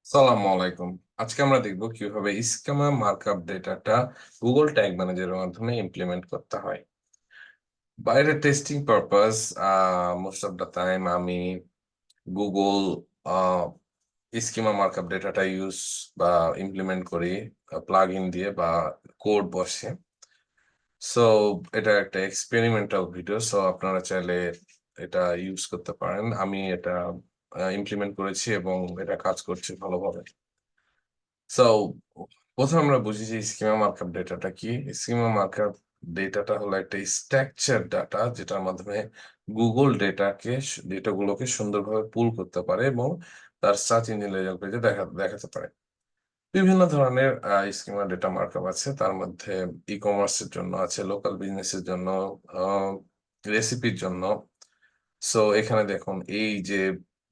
সালামু আলাইকুম। আজকে আমরা দেখব কিভাবে স্কিমা মার্কআপ ডেটাটা গুগল ট্যাগ ম্যানেজারের মাধ্যমে ইমপ্লিমেন্ট করতে হয়। বাইরে testing purpose most of the time আমি গুগল আ স্কিমা মার্কআপ ডেটাটা ইউজ বা ইমপ্লিমেন্ট করি প্লাগইন দিয়ে বা কোড বসে। সো এটা একটা এক্সপেরিমেন্টাল ভিডিও। সো আপনারা চাইলে এটা ইউজ করতে পারেন। আমি এটা ইমপ্লিমেন্ট করেছি এবং এটা কাজ করছে ভালোভাবে। সো ১ম আমরা বুঝি যে স্কিমা মার্কআপ ডেটাটা কি? স্কিমা মার্কআপ ডেটাটা হলো একটা স্ট্রাকচার ডাটা যেটার মাধ্যমে গুগল ডেটাগুলোকে সুন্দরভাবে পুল করতে পারে এবং তার সার্চ ইঞ্জিন রেজাল্ট পেজে দেখাতে পারে। বিভিন্ন ধরনের স্কিমা ডেটা মার্কআপ আছে। তার মধ্যে ই-কমার্স এর জন্য আছে, লোকাল বিজনেস এর জন্য, আ রেসিপির জন্য। সো এখানে দেখুন এই যে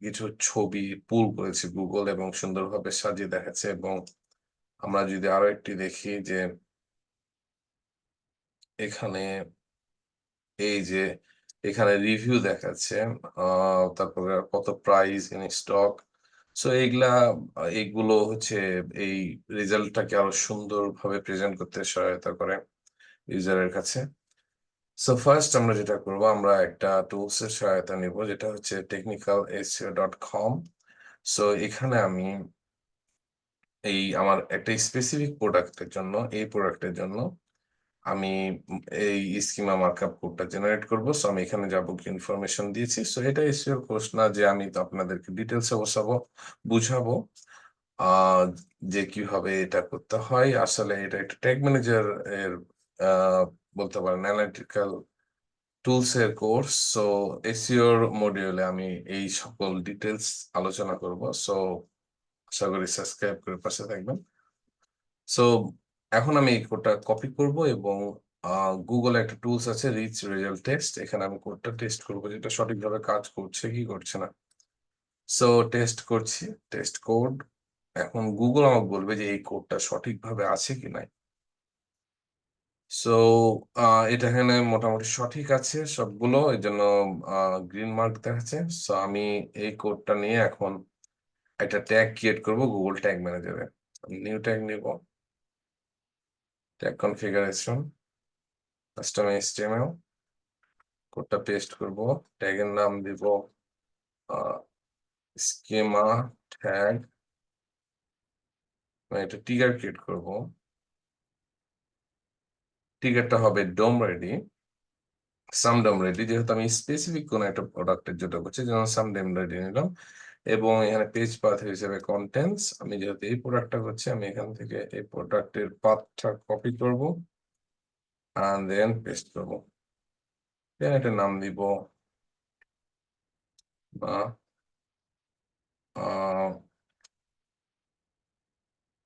কিছু ছবি পুল করেছে গুগল এবং সুন্দরভাবে সাজিয়ে দেখাচ্ছে এবং আমরা যদি আরো একটি দেখি যে এখানে এই যে এখানে রিভিউ দেখাচ্ছে, আ তারপরে কত প্রাইস ইন স্টক। সো এগুলো হচ্ছে এই রেজাল্টটাকে আরো সুন্দরভাবে প্রেজেন্ট করতে সহায়তা করে ইউজারের কাছে। সো ফার্স্ট আমরা যেটা করব আমরা একটা টুলস এর সহায়তা নিব যেটা হচ্ছে technicalseo.com। সো এখানে আমি আমার একটা স্পেসিফিক এই প্রোডাক্টের জন্য আমি এই স্কিমা মার্কআপ কোডটা জেনারেট করব। সো আমি এখানে যাবতীয় ইনফরমেশন দিয়েছি। সো এটা এসইও কোর্স না যে আমি তো আপনাদেরকে ডিটেইলসে বুঝাবো আ যে কিভাবে এটা করতে হয়। আসলে এটা একটা ট্যাগ ম্যানেজার এর আ বলতে পারেন অ্যানালিটিক্যাল টুলস এর কোর্স। সো এসইওর মডিউলে আমি এই সকল ডিটেইলস আলোচনা করব। সো আশা করি সাবস্ক্রাইব করে পাশে থাকবেন। সো এখন আমি এই কোডটা কপি করব এবং আ Google একটা টুলস আছে রিচ রেজাল্ট টেস্ট। এখানে আমি কোডটা টেস্ট করব যে এটা সঠিকভাবে কাজ করছে কি করছে না। সো টেস্ট করছি, টেস্ট কোড। এখন Google আমাকে বলবে যে এই কোডটা সঠিকভাবে আছে কি নাই। সো আ এটা এখানে মোটামুটি সঠিক আছে সবগুলো। এজন্য আ গ্রিন মার্ক দেখাচ্ছে। সো আমি এই কোডটা নিয়ে এখন একটা ট্যাগ ক্রিয়েট করব Google ট্যাগ ম্যানেজারে। নিউ ট্যাগ নিব। ট্যাগ কনফিগারেশন, কাস্টম HTML কোডটা পেস্ট করব। ট্যাগের নাম দিব আ স্কিমা ট্যাগ। একটা ট্রিগার ক্রিয়েট করব। ট্রিগারটা হবে ডোম রেডি, সাম ডোম রেডি যেহেতু আমি স্পেসিফিক কোন একটা প্রোডাক্টের জন্য করছি যেমন সাম ডোম রেডি নিলাম এবং এখানে পেজ পাথ হিসেবে কনটেন্টস আমি যেহেতু এই প্রোডাক্টটা করছি আমি এখান থেকে এই প্রোডাক্টের পাথটা কপি করব এন্ড দেন পেস্ট করব। দেন একটা নাম দিব বা আ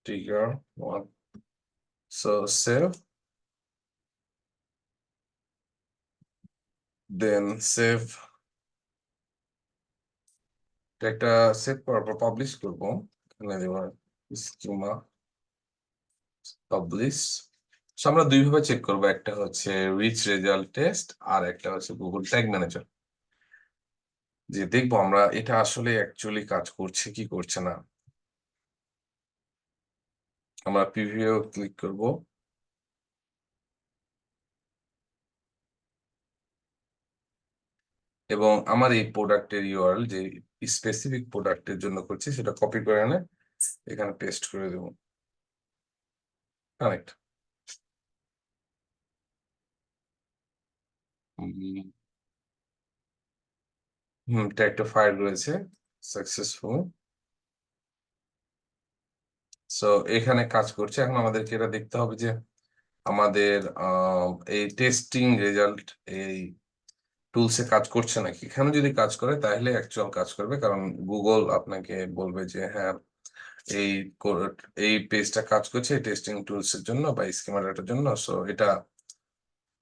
ট্রিগার 1। সো সেভ, দেন সেভ। একটা সেভ করার পর পাবলিশ করব। এখানে দেব স্কিমা পাবলিশ। সো আমরা ২ ভাবে চেক করব। একটা হচ্ছে রিচ রেজাল্ট টেস্ট আর একটা হচ্ছে গুগল ট্যাগ ম্যানেজার। যে দেখব আমরা এটা আসলে অ্যাকচুয়ালি কাজ করছে কি করছে না। আমরা প্রিভিউ ক্লিক করব এবং আমার এই প্রোডাক্টের ইউআরএল যে স্পেসিফিক প্রোডাক্টের জন্য করছি সেটা কপি করে এনে এখানে পেস্ট করে দেব। কারেক্ট। হুম, ট্যাগটা ফায়ার রয়েছে সাকসেসফুল। সো এখানে কাজ করছে। এখন আমাদেরকে এটা দেখতে হবে যে আমাদের এই টেস্টিং রেজাল্ট এই টুলস এ কাজ করছে নাকি? এখানে যদি কাজ করে তাহলে অ্যাকচুয়াল কাজ করবে। কারণ Google আপনাকে বলবে যে হ্যাঁ, এই কোড এই পেজটা কাজ করছে এই টেস্টিং টুলস এর জন্য বা স্কিমা ডেটার জন্য। সো এটা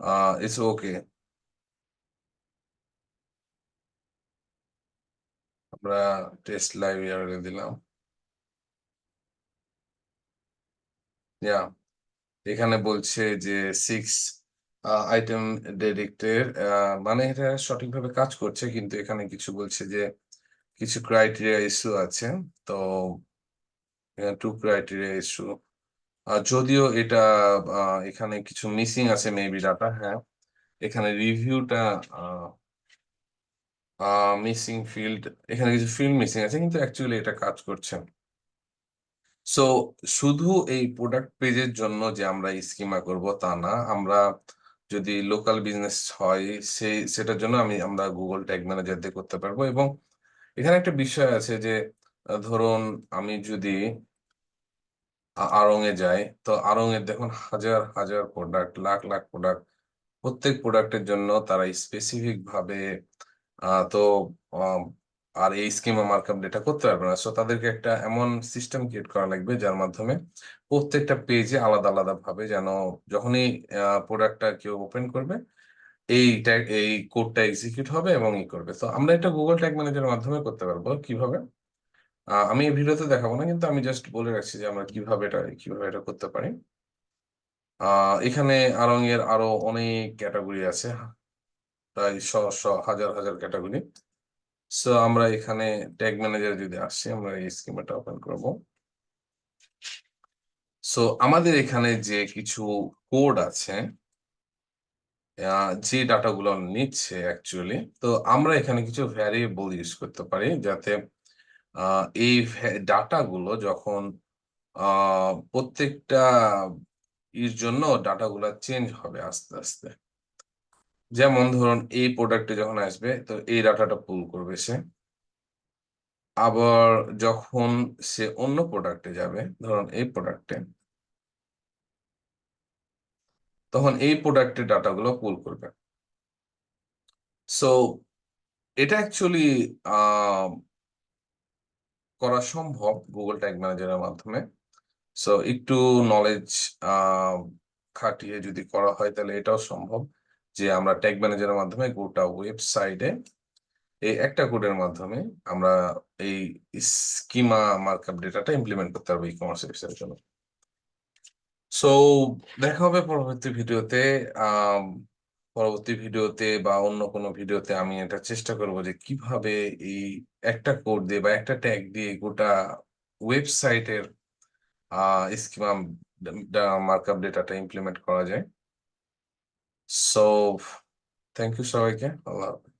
আ ইটস ওকে। আমরা টেস্ট লাইভ ইউআরএল দিলাম। ইয়া এখানে বলছে যে 6 আইটেম ডিরেক্টেড মানে এটা সঠিকভাবে কাজ করছে। কিন্তু এখানে কিছু বলছে যে কিছু ক্রাইটেরিয়া ইস্যু আছে। তো টু ক্রাইটেরিয়া ইস্যু। যদিও এটা এখানে কিছু মিসিং আছে মেবি ডাটা। হ্যাঁ, এখানে রিভিউটা মিসিং ফিল্ড, এখানে কিছু ফিল্ড মিসিং আছে কিন্তু অ্যাকচুয়ালি এটা কাজ করছে। সো শুধু এই প্রোডাক্ট পেজের জন্য যে আমরা স্কিমা করব তা না। আমরা যদি লোকাল বিজনেস হয় সেটার জন্য আমরা গুগল ট্যাগ ম্যানেজার দিয়ে করতে পারবো। এবং এখানে একটা বিষয় আছে যে ধরুন আমি যদি আড়ং এ যাই, তো আড়ং এর দেখুন হাজার হাজার প্রোডাক্ট, লাখ লাখ প্রোডাক্ট। প্রত্যেক প্রোডাক্টের জন্য তারা স্পেসিফিক ভাবে তো আম আর এই স্কিমা মার্কআপ ডেটা করতে পারবে না। সো তাদেরকে একটা এমন সিস্টেম ক্রিয়েট করা লাগবে যার মাধ্যমে প্রত্যেকটা পেজে আলাদা, আলাদা ভাবে যেন যখনই প্রোডাক্টটা কেউ ওপেন করবে এই কোডটা এক্সিকিউট হবে এবং করবে। তো আমরা এটা গুগল ট্যাগ ম্যানেজারের মাধ্যমে করতে পারবো। কিভাবে? আমি এই ভিডিওতে দেখাবো না, কিন্তু আমি জাস্ট বলে রাখছি যে আমরা কিভাবে এটা করতে পারি। আ এখানে আড়ং এর আরো অনেক ক্যাটেগরি আছে। প্রায় হাজার, হাজার ক্যাটেগরি। সো আমরা এখানে ট্যাগ ম্যানেজারে যদি আসি, আমরা এই স্কিমাটা ওপেন করব। সো আমাদের এখানে যে কিছু কোড আছে, যে ডাটাগুলো নিচ্ছে অ্যাকচুয়ালি, তো আমরা এখানে কিছু ভ্যারিয়েবল ইউজ করতে পারি যাতে এই ডাটাগুলো যখন প্রত্যেকটা জন্য ডাটাগুলা চেঞ্জ হবে আস্তে, আস্তে। যেমন ধরুন এই প্রোডাক্টে যখন আসবে তো এই ডাটাটা পুল করবে সে। আবার যখন সে অন্য প্রোডাক্টে যাবে, ধরুন এই প্রোডাক্টে, তখন এই প্রোডাক্টের ডাটাগুলো পুল করবে। সো এটা অ্যাকচুয়ালি আ করা সম্ভব গুগল ট্যাগ ম্যানেজারের মাধ্যমে। সো একটু নলেজ আ খাটিয়ে যদি করা হয় তাহলে এটাও সম্ভব যে আমরা ট্যাগ ম্যানেজারের মাধ্যমে গোটা ওয়েবসাইটে এই একটা কোডের মাধ্যমে আমরা এই স্কিমা মার্কআপ ডেটাটা ইমপ্লিমেন্ট করতে পারবো ই-কমার্স ওয়েবসাইটের জন্য। সো দেখা হবে পরবর্তী ভিডিওতে। আম পরবর্তী ভিডিওতে বা অন্য কোনো ভিডিওতে আমি এটা চেষ্টা করব যে কিভাবে এই একটা কোড দিয়ে বা একটা ট্যাগ দিয়ে গোটা ওয়েবসাইটের আ স্কিমা মার্কআপ ডেটাটা ইমপ্লিমেন্ট করা যায়। সো থ্যাংক ইউ সবাইকে। আল্লাহ হাফেজ।